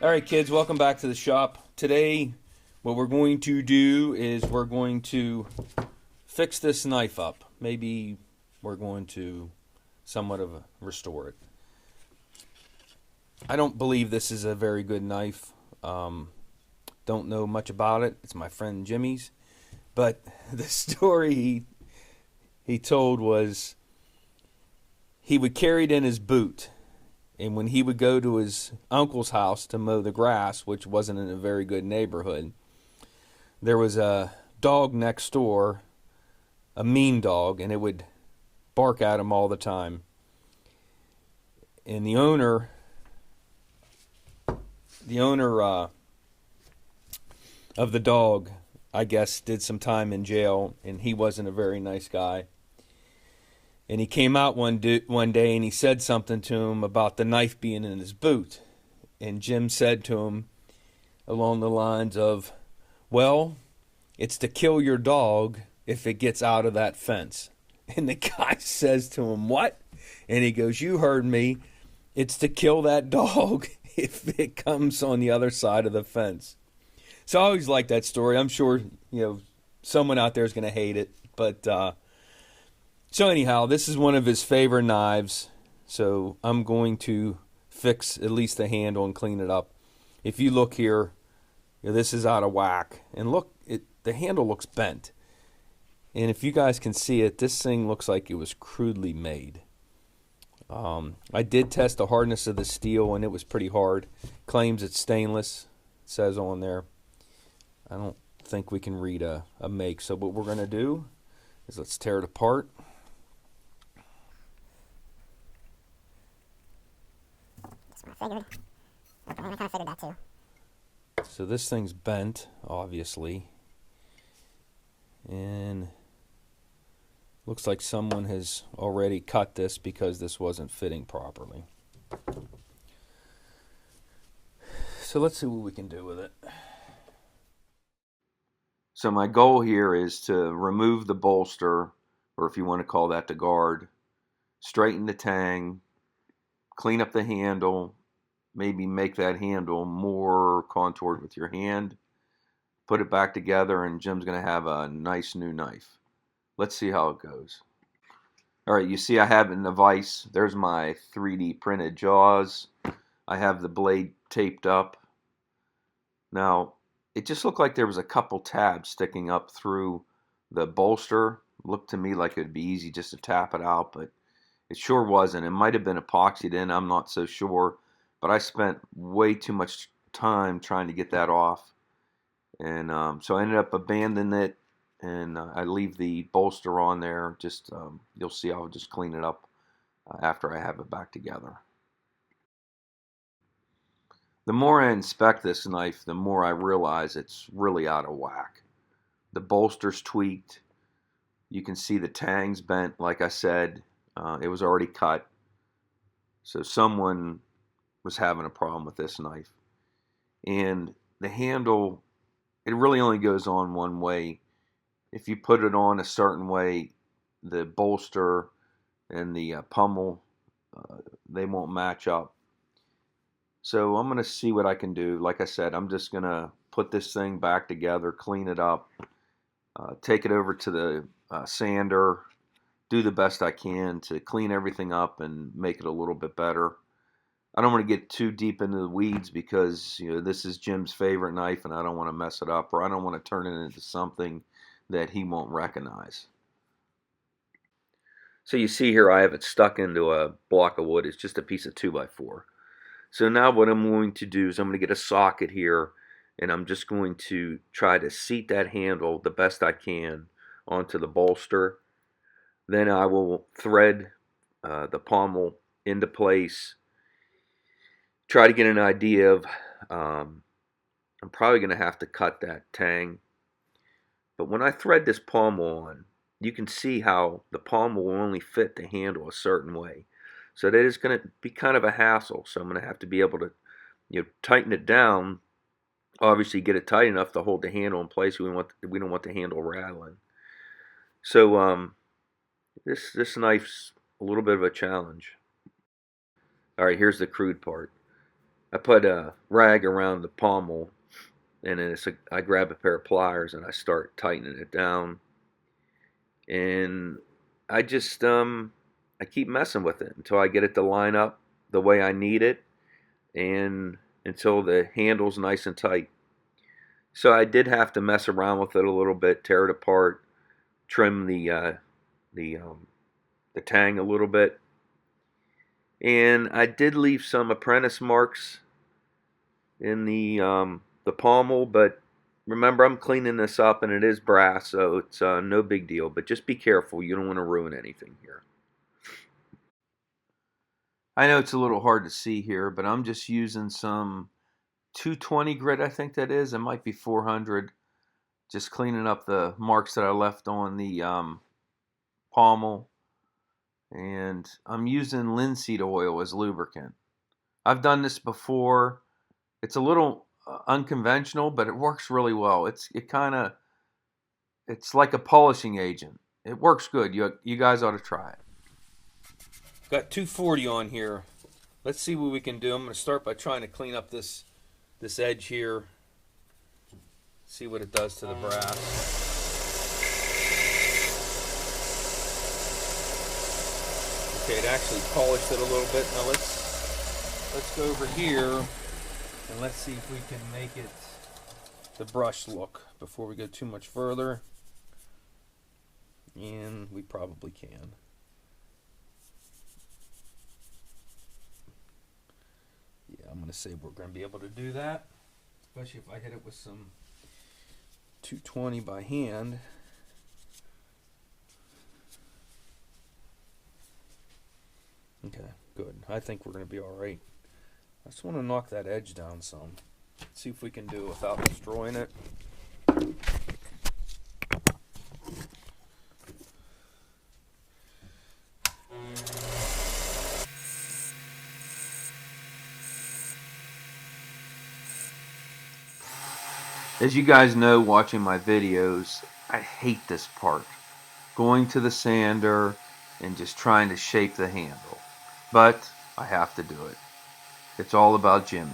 All right, kids, welcome back to the shop. Today, what we're going to do is we're going to fix this knife up. Maybe we're going to somewhat of restore it. I don't believe this is a very good knife. Don't know much about it. It's my friend Jimmy's. But the story he told was he would carry it in his boot. And when he would go to his uncle's house to mow the grass, which wasn't in a very good neighborhood, there was a dog next door, a mean dog, and it would bark at him all the time. And the owner of the dog, I guess, did some time in jail, and he wasn't a very nice guy. And he came out one day and he said something to him about the knife being in his boot. And Jim said to him along the lines of, well, it's to kill your dog if it gets out of that fence. And the guy says to him, what? And he goes, you heard me. It's to kill that dog if it comes on the other side of the fence. So I always like that story. I'm sure, someone out there is going to hate it. But, so anyhow, this is one of his favorite knives, so I'm going to fix at least the handle and clean it up. If you look here, this is out of whack. And look, the handle looks bent. And if you guys can see it, this thing looks like it was crudely made. I did test the hardness of the steel, and it was pretty hard. Claims it's stainless, it says on there. I don't think we can read a make, so what we're going to do is let's tear it apart. I figured. Okay, I kind of figured that too. So this thing's bent, obviously. And looks like someone has already cut this because this wasn't fitting properly. So let's see what we can do with it. So my goal here is to remove the bolster, or if you want to call that the guard, straighten the tang, clean up the handle, maybe make that handle more contoured with your hand, put it back together, and Jim's going to have a nice new knife. Let's see how it goes. All right, you see I have it in the vise. There's my 3D printed jaws. I have the blade taped up. Now, it just looked like there was a couple tabs sticking up through the bolster. Looked to me like it'd be easy just to tap it out, but it sure wasn't. It might have been epoxied in, I'm not so sure. But I spent way too much time trying to get that off. And so I ended up abandoning it. And I leave the bolster on there. Just you'll see I'll just clean it up after I have it back together. The more I inspect this knife, the more I realize it's really out of whack. The bolster's tweaked. You can see the tang's bent, like I said. It was already cut. So someone was having a problem with this knife. And the handle, it really only goes on one way. If you put it on a certain way, the bolster and the pommel, they won't match up. So I'm going to see what I can do. Like I said, I'm just going to put this thing back together, clean it up, take it over to the sander, do the best I can to clean everything up and make it a little bit better. I don't want to get too deep into the weeds because this is Jim's favorite knife and I don't want to mess it up, or I don't want to turn it into something that he won't recognize. So you see here I have it stuck into a block of wood. It's just a piece of 2x4. So now what I'm going to do is I'm going to get a socket here and I'm just going to try to seat that handle the best I can onto the bolster. Then I will thread the pommel into place. Try to get an idea of, I'm probably going to have to cut that tang. But when I thread this pommel on, you can see how the pommel will only fit the handle a certain way. So that is going to be kind of a hassle. So I'm going to have to be able to tighten it down. Obviously get it tight enough to hold the handle in place. We don't want the handle rattling. So this knife's a little bit of a challenge. All right, here's the crude part. I put a rag around the pommel, and then I grab a pair of pliers and I start tightening it down. And I just I keep messing with it until I get it to line up the way I need it, and until the handle's nice and tight. So I did have to mess around with it a little bit, tear it apart, trim the tang a little bit, and I did leave some apprentice marks in the pommel, but remember, I'm cleaning this up and it is brass, so it's no big deal. But just be careful, you don't want to ruin anything here. I know it's a little hard to see here, but I'm just using some 220 grit, I think that is. It might be 400. Just cleaning up the marks that I left on the pommel. And I'm using linseed oil as lubricant. I've done this before. It's a little unconventional, but it works really well. It's like a polishing agent. It works good. You guys ought to try it. Got 240 on here. Let's see what we can do. I'm going to start by trying to clean up this edge here. See what it does to the brass. Okay, it actually polished it a little bit. Now let's go over here and let's see if we can make it the brush look before we go too much further. And we probably can. Yeah, I'm going to say we're going to be able to do that, especially if I hit it with some 220 by hand. Okay, good. I think we're going to be all right. I just want to knock that edge down some. See if we can do it without destroying it. As you guys know, watching my videos, I hate this part. Going to the sander and just trying to shape the handle. But I have to do it. It's all about Jimmy.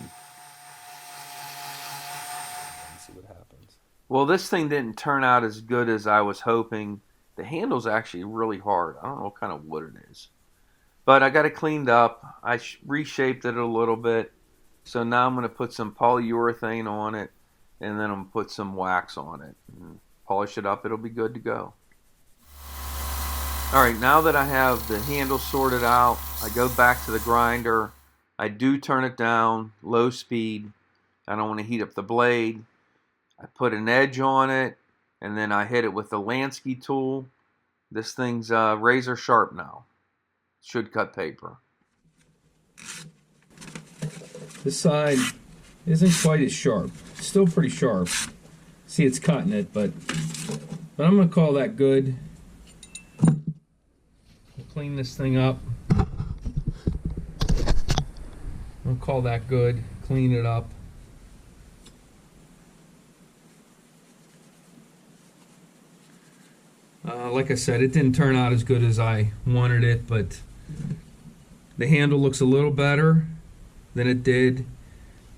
Let's see what happens. Well, this thing didn't turn out as good as I was hoping. The handle's actually really hard. I don't know what kind of wood it is. But I got it cleaned up. I reshaped it a little bit. So now I'm going to put some polyurethane on it. And then I'm going to put some wax on it. And polish it up. It'll be good to go. Alright, now that I have the handle sorted out, I go back to the grinder. I do turn it down, low speed. I don't want to heat up the blade. I put an edge on it, and then I hit it with the Lansky tool. This thing's razor sharp now. Should cut paper. This side isn't quite as sharp. Still pretty sharp. See, it's cutting it, but I'm going to call that good. We'll clean this thing up. I'll call that good. Clean it up. Like I said, it didn't turn out as good as I wanted it, but the handle looks a little better than it did.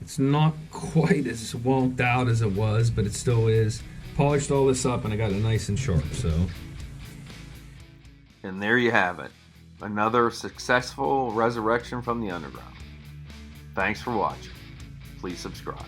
It's not quite as wonked out as it was, but it still is. Polished all this up and I got it nice and sharp, so. And there you have it. Another successful resurrection from the underground. Thanks for watching. Please subscribe.